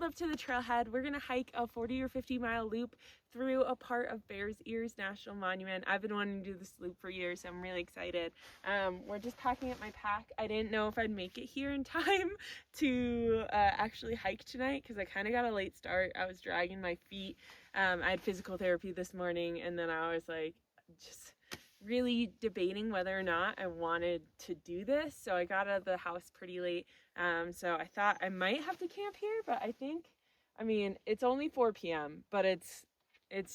pulled up to the trailhead. We're gonna hike a 40 or 50 mile loop through a part of Bears Ears National Monument. I've been wanting to do this loop for years, so I'm really excited. We're just packing up my pack. I didn't know if I'd make it here in time to actually hike tonight because I kind of got a late start. I was dragging my feet. I had physical therapy this morning, and then I was like just really debating whether or not I wanted to do this. So I got out of the house pretty late. So I thought I might have to camp here, but I mean, it's only 4 p.m., but it's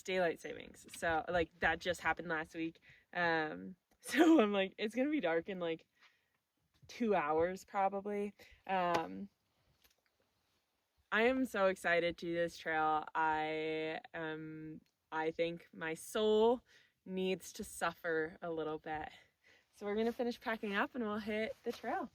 daylight savings. So like that just happened last week. So I'm like, it's going to be dark in like 2 hours probably. I am so excited to do this trail. I think my soul needs to suffer a little bit. So we're going to finish packing up and we'll hit the trail.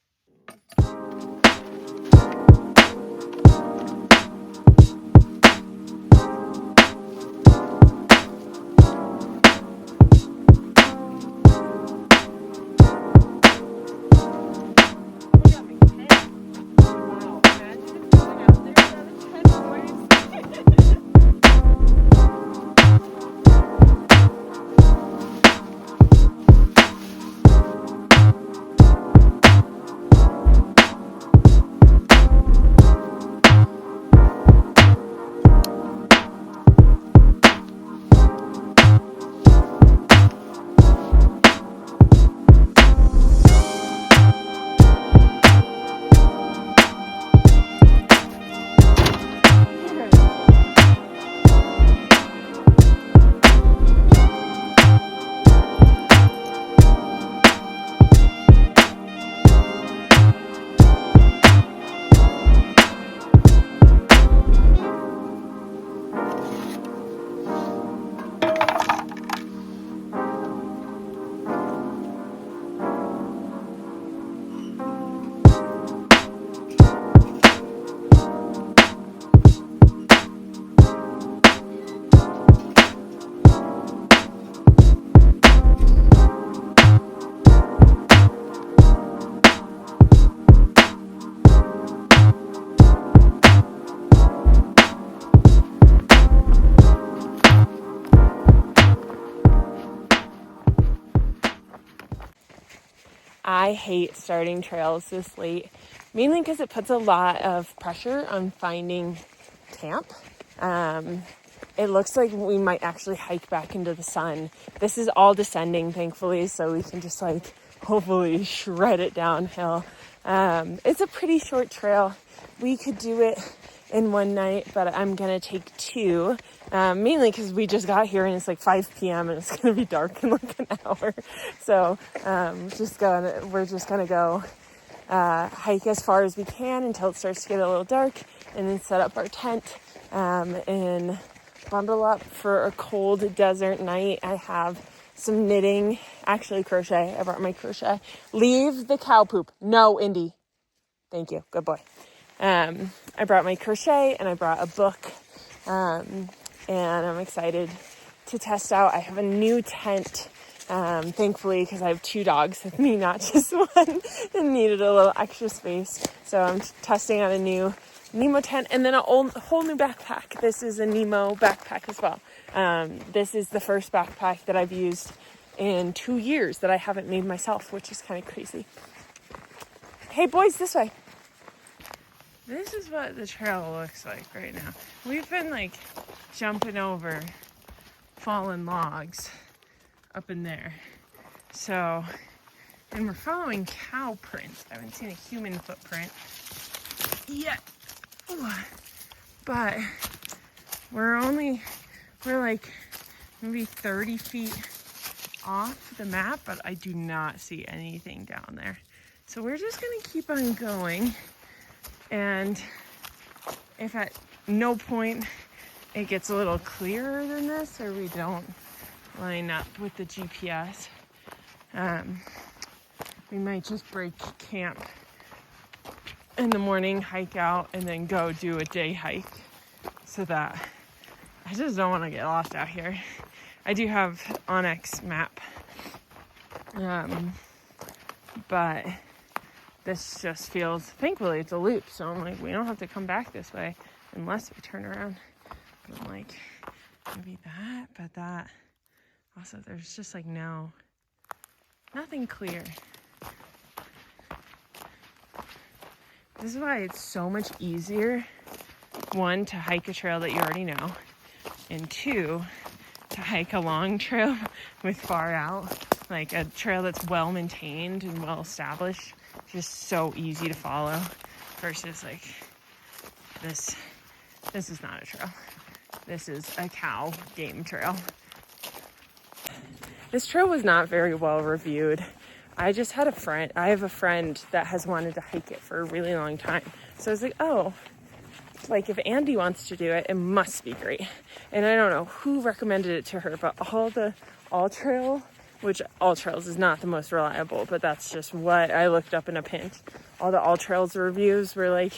I hate starting trails this late, mainly because it puts a lot of pressure on finding camp. It looks like we might actually hike back into the sun. This is all descending, thankfully, so we can just like hopefully shred it downhill. It's a pretty short trail. We could do it in one night, but I'm gonna take two, mainly because we just got here and it's like 5 p.m. and it's gonna be dark in like an hour. So we're just gonna go hike as far as we can until it starts to get a little dark, and then set up our tent and bundle up for a cold desert night. I have some knitting, actually crochet. I brought my crochet. Leave the cow poop. No, Indy. Thank you. Good boy. I brought my crochet and I brought a book, and I'm excited to test out. I have a new tent, thankfully, because I have 2 dogs with me, not just one, and needed a little extra space. So I'm testing out a new Nemo tent and then a whole new backpack. This is a Nemo backpack as well. This is the first backpack that I've used in 2 years that I haven't made myself, which is kind of crazy. Hey boys, this way. This is what the trail looks like right now. We've been like jumping over fallen logs up in there. So, and we're following cow prints. I haven't seen a human footprint yet. But we're like maybe 30 feet off the map, but I do not see anything down there. So we're just gonna keep on going. And if at no point it gets a little clearer than this, or we don't line up with the GPS, we might just break camp in the morning, hike out, and then go do a day hike, so that I just don't want to get lost out here. I do have Onyx map, but this just feels, thankfully it's a loop, so I'm like, we don't have to come back this way. unless we turn around. I'm like, maybe that, but that also, there's just like nothing clear. This is why it's so much easier, one, to hike a trail that you already know, and two, to hike a long trail with far out, like a trail that's well maintained and well established, just so easy to follow, versus like this is not a trail. This is a cow game trail. This trail was not very well reviewed. I just had I have a friend that has wanted to hike it for a really long time. So I was like, oh, like if Andy wants to do it, it must be great. And I don't know who recommended it to her, but All Trail, which All Trails is not the most reliable, but that's just what I looked up in a pinch. All the All Trails reviews were like,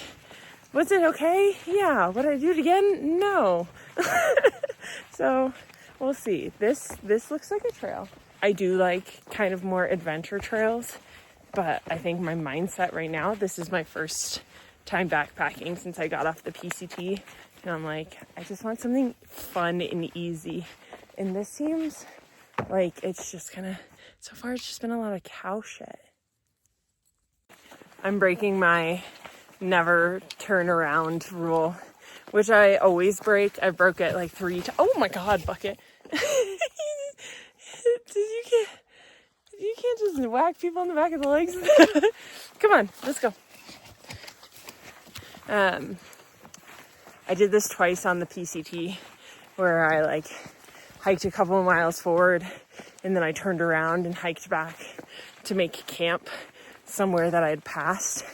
was it okay? Yeah. Would I do it again? No. So we'll see. This looks like a trail. I do like kind of more adventure trails, but I think my mindset right now, this is my first time backpacking since I got off the PCT. And I'm like, I just want something fun and easy. And this seems like it's just so far it's just been a lot of cow shit. I'm breaking my never turn around rule, which I always break. I broke it like 3 times. Oh my God, Bucket. You can't just whack people on the back of the legs. Come on, let's go. I did this twice on the PCT where I like hiked a couple of miles forward and then I turned around and hiked back to make camp somewhere that I had passed.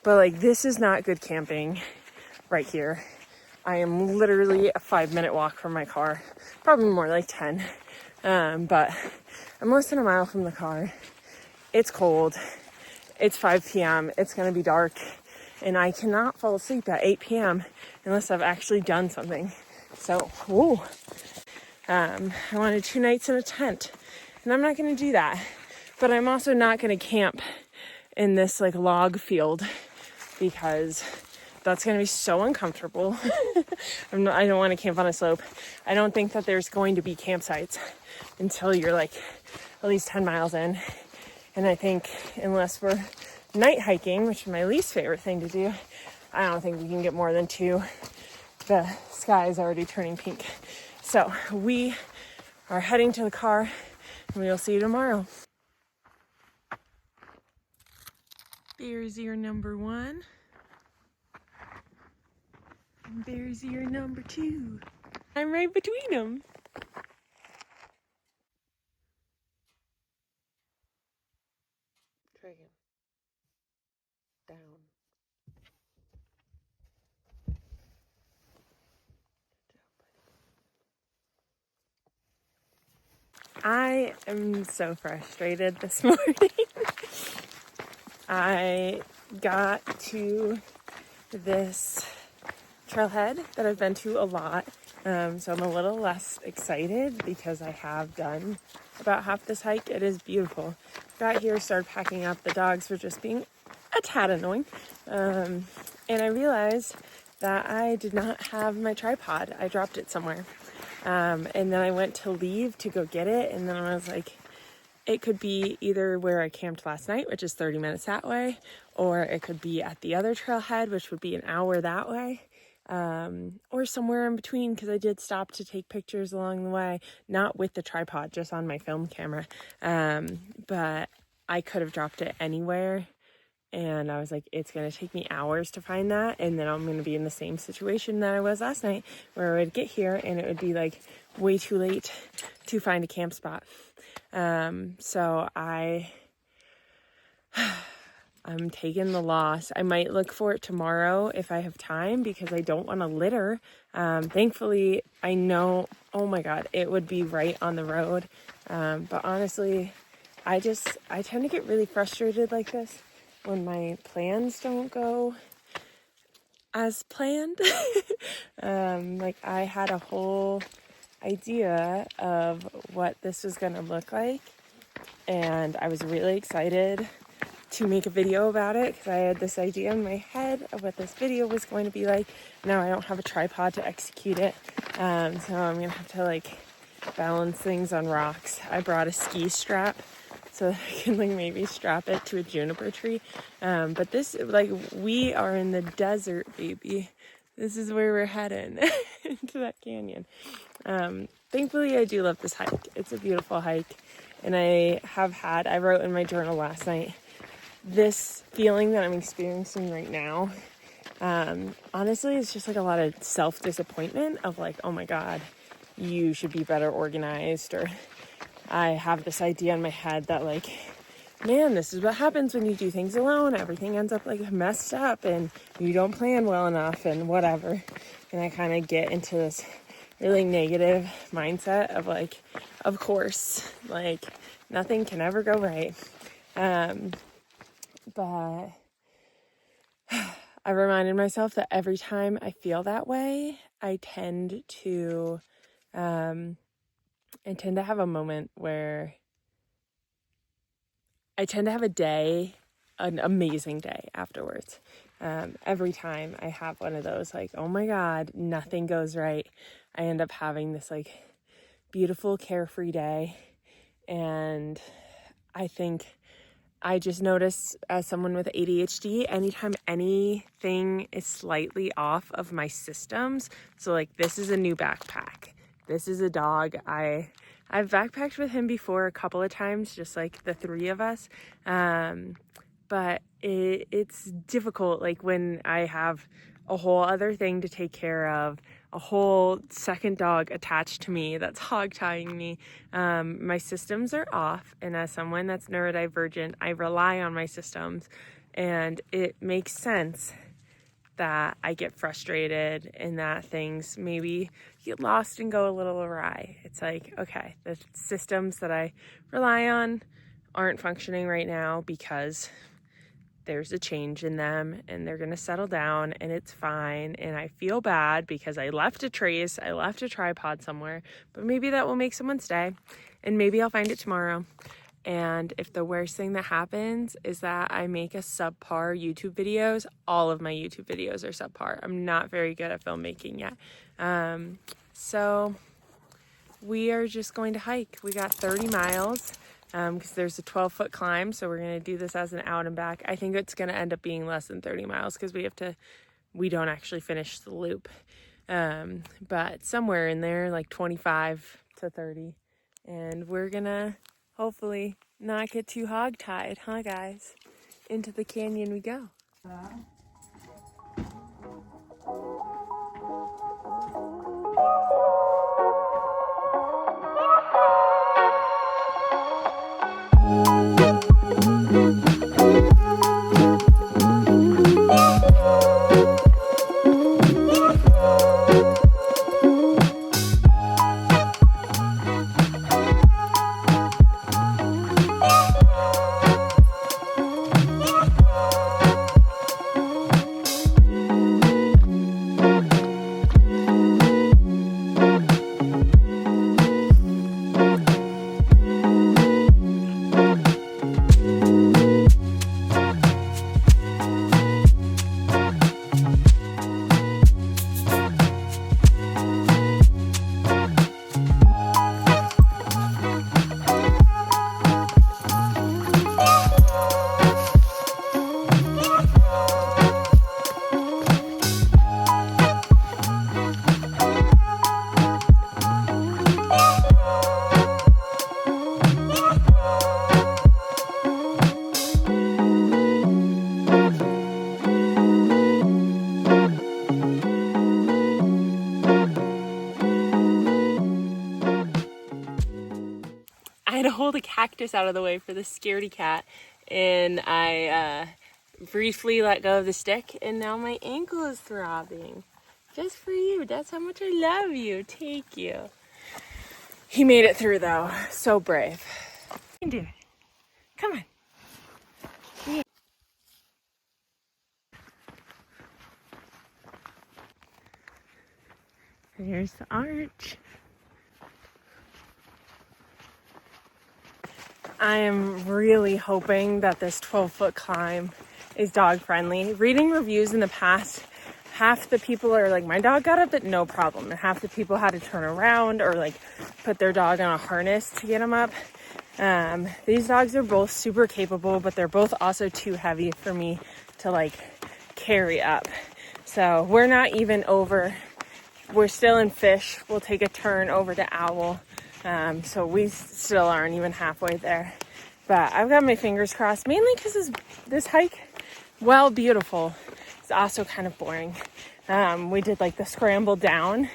But like, this is not good camping right here. I am literally a 5-minute walk from my car, probably more like 10. But I'm less than a mile from the car. It's cold. It's 5 p.m. It's going to be dark. And I cannot fall asleep at 8 p.m. unless I've actually done something. So, I wanted 2 nights in a tent. And I'm not going to do that. But I'm also not going to camp in this like log field because that's going to be so uncomfortable. I don't want to camp on a slope. I don't think that there's going to be campsites until you're like at least 10 miles in. And I think unless we're night hiking, which is my least favorite thing to do, I don't think we can get more than 2. The sky is already turning pink. So we are heading to the car and we will see you tomorrow. There's your number 1. And there's your number 2. I'm right between them. Try again. Down. I am so frustrated this morning. I got to this trailhead that I've been to a lot, so I'm a little less excited because I have done about half this hike. It is beautiful. Got here, started packing up. The dogs were just being a tad annoying, and I realized that I did not have my tripod. I dropped it somewhere, and then I went to leave to go get it, and then I was like, it could be either where I camped last night, which is 30 minutes that way, or it could be at the other trailhead, which would be an hour that way, or somewhere in between, because I did stop to take pictures along the way, not with the tripod, just on my film camera. But I could have dropped it anywhere, and I was like, it's going to take me hours to find that, and then I'm going to be in the same situation that I was last night, where I would get here, and it would be like way too late to find a camp spot. So I'm taking the loss. I might look for it tomorrow if I have time because I don't want to litter. Thankfully, I know, oh my God, it would be right on the road. But honestly, I tend to get really frustrated like this when my plans don't go as planned. Like I had a whole idea of what this was going to look like, and I was really excited to make a video about it because I had this idea in my head of what this video was going to be like. Now I don't have a tripod to execute it, so I'm gonna have to like balance things on rocks. I brought a ski strap so that I can like maybe strap it to a juniper tree, but this, like, we are in the desert, baby. This is where we're heading into that canyon. Thankfully I do love this hike. It's a beautiful hike, and I wrote in my journal last night, this feeling that I'm experiencing right now, honestly, it's just like a lot of self-disappointment of like, oh my God, you should be better organized. Or I have this idea in my head that like, man, this is what happens when you do things alone. Everything ends up like messed up and you don't plan well enough and whatever. And I kind of get into this really negative mindset of like, of course, like nothing can ever go right. But I reminded myself that every time I feel that way, I tend to have a moment where I tend to have an amazing day afterwards. Every time I have one of those, like, oh my God, nothing goes right, I end up having this like beautiful, carefree day. And I think I just notice, as someone with ADHD, anytime anything is slightly off of my systems, so like this is a new backpack, this is a dog, I've backpacked with him before a couple of times, just like the three of us, but it's difficult like when I have a whole other thing to take care of, a whole second dog attached to me that's hog tying me. My systems are off, and as someone that's neurodivergent, I rely on my systems, and it makes sense that I get frustrated and that things maybe get lost and go a little awry. It's like, okay, the systems that I rely on aren't functioning right now because there's a change in them, and they're gonna settle down, and it's fine. And I feel bad because I left a trace, I left a tripod somewhere, but maybe that will make someone's day, and maybe I'll find it tomorrow. And if the worst thing that happens is that I make a subpar YouTube videos, all of my YouTube videos are subpar. I'm not very good at filmmaking yet. So we are just going to hike. We got 30 miles. Because there's a 12-foot climb, so we're going to do this as an out and back. I think it's going to end up being less than 30 miles because we don't actually finish the loop. But somewhere in there, like 25 to 30. And we're going to hopefully not get too hog-tied, huh, guys? Into the canyon we go. I had to hold a cactus out of the way for the scaredy cat, and I briefly let go of the stick, and now my ankle is throbbing. Just for you. That's how much I love you. Take you. He made it through, though. So brave. You can do it. Come on. Yeah. There's the arch. I am really hoping that this 12-foot climb is dog friendly. Reading reviews in the past, half the people are like, my dog got up at no problem, and half the people had to turn around or like put their dog on a harness to get them up. These dogs are both super capable, but they're both also too heavy for me to like carry up. So we're not even over. We're still in Fish. We'll take a turn over to Owl. So we still aren't even halfway there. But I've got my fingers crossed, mainly because this hike, while beautiful, is also kind of boring. We did like the scramble down,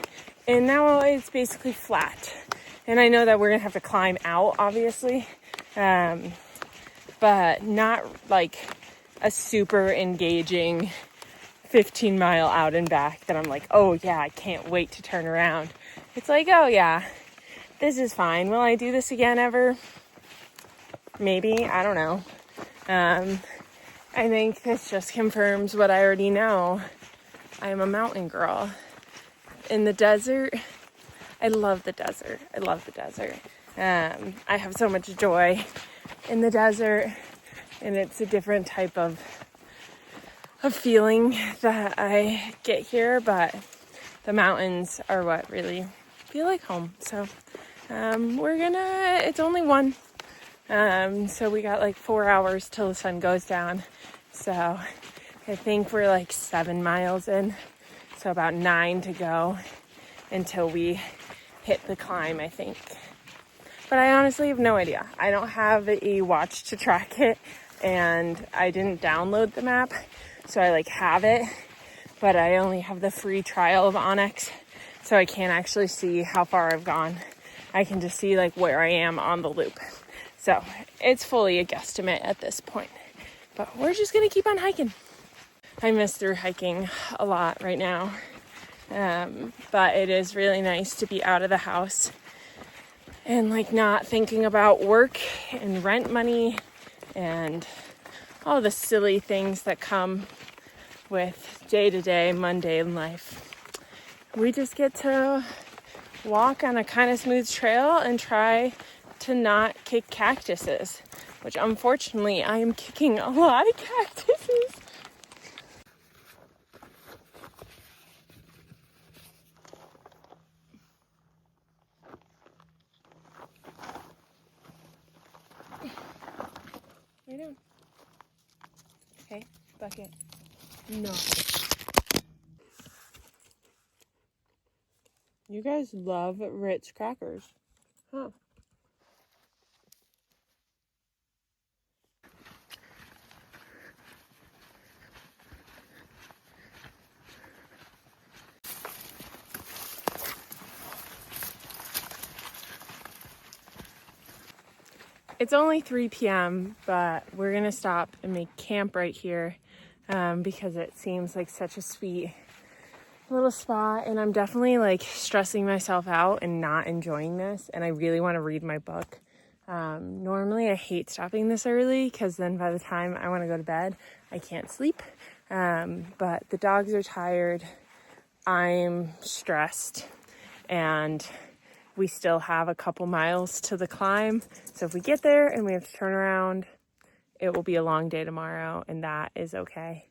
and now it's basically flat. And I know that we're going to have to climb out, obviously, but not like a super engaging 15-mile out and back that I'm like, oh yeah, I can't wait to turn around. It's like, oh yeah, this is fine. Will I do this again ever? Maybe, I don't know. I think this just confirms what I already know. I am a mountain girl. In the desert, I love the desert. I love the desert. I have so much joy in the desert, and it's a different type of feeling that I get here, but the mountains are what really feel like home. So it's only one. So we got like 4 hours till the sun goes down. So I think we're like 7 miles in. So about 9 to go until we hit the climb, I think. But I honestly have no idea. I don't have a watch to track it, and I didn't download the map. So I like have it, but I only have the free trial of Onyx. So I can't actually see how far I've gone. I can just see like where I am on the loop. So it's fully a guesstimate at this point, but we're just going to keep on hiking. I miss through hiking a lot right now. But it is really nice to be out of the house and like not thinking about work and rent money and all the silly things that come with day-to-day mundane life. We just get to walk on a kind of smooth trail and try to not kick cactuses, which unfortunately I am kicking a lot of cactuses. Lay down. Okay, bucket. No. You guys love Ritz crackers. Huh. It's only 3 p.m., but we're going to stop and make camp right here because it seems like such a sweet little spot. And I'm definitely like stressing myself out and not enjoying this. And I really want to read my book. Normally I hate stopping this early because then by the time I want to go to bed, I can't sleep. But the dogs are tired. I'm stressed. And we still have a couple miles to the climb. So if we get there and we have to turn around, it will be a long day tomorrow, and that is okay.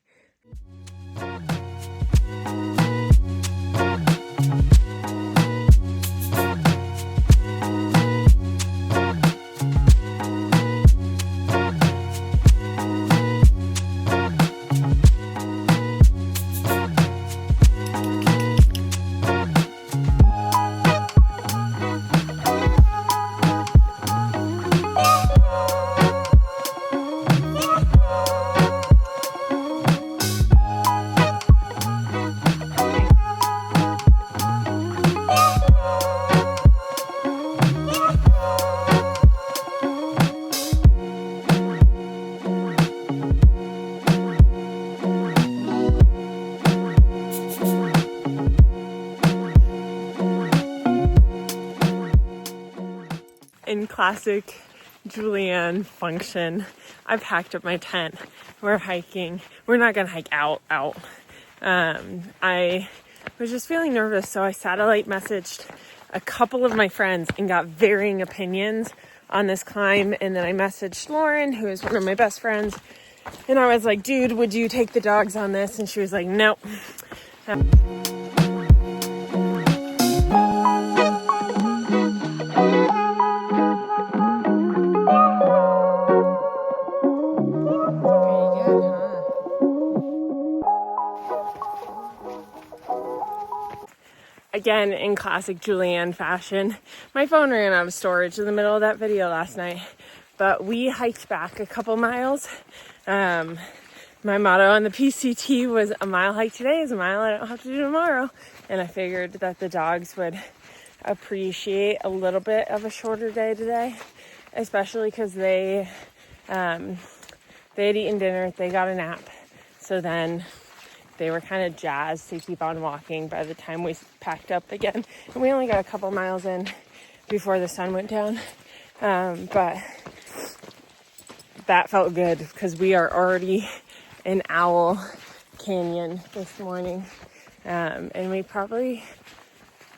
In classic Julianne function, I packed up my tent. We're hiking. We're not gonna hike out. I was just feeling nervous, so I satellite messaged a couple of my friends and got varying opinions on this climb. And then I messaged Lauren, who is one of my best friends, and I was like, dude, would you take the dogs on this? And she was like, nope. Again, in classic Julianne fashion, my phone ran out of storage in the middle of that video last night, but we hiked back a couple miles. My motto on the PCT was a mile hike today is a mile I don't have to do tomorrow. And I figured that the dogs would appreciate a little bit of a shorter day today, especially because they had eaten dinner, they got a nap. So then they were kind of jazzed to keep on walking by the time we packed up again. And we only got a couple miles in before the sun went down. But that felt good because we are already in Owl Canyon this morning. And we probably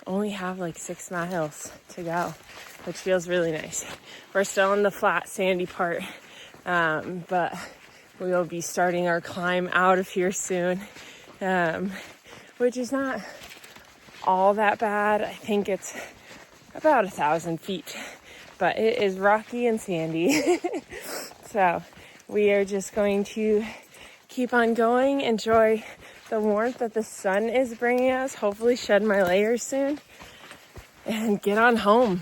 only have like 6 miles to go, which feels really nice. We're still in the flat, sandy part. But we will be starting our climb out of here soon, which is not all that bad. I think it's about 1,000 feet, but it is rocky and sandy. So we are just going to keep on going, enjoy the warmth that the sun is bringing us, hopefully shed my layers soon, and get on home.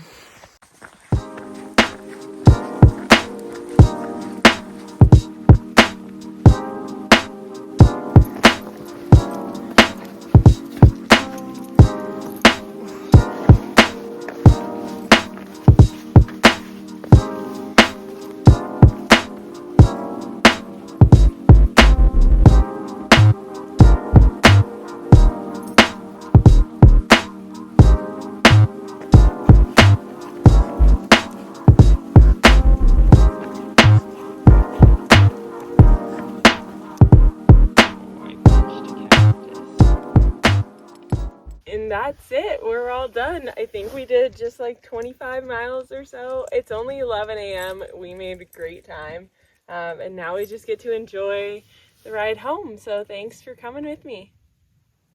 And that's it. We're all done. I think we did just like 25 miles or so. It's only 11 a.m. We made a great time. And now we just get to enjoy the ride home. So thanks for coming with me.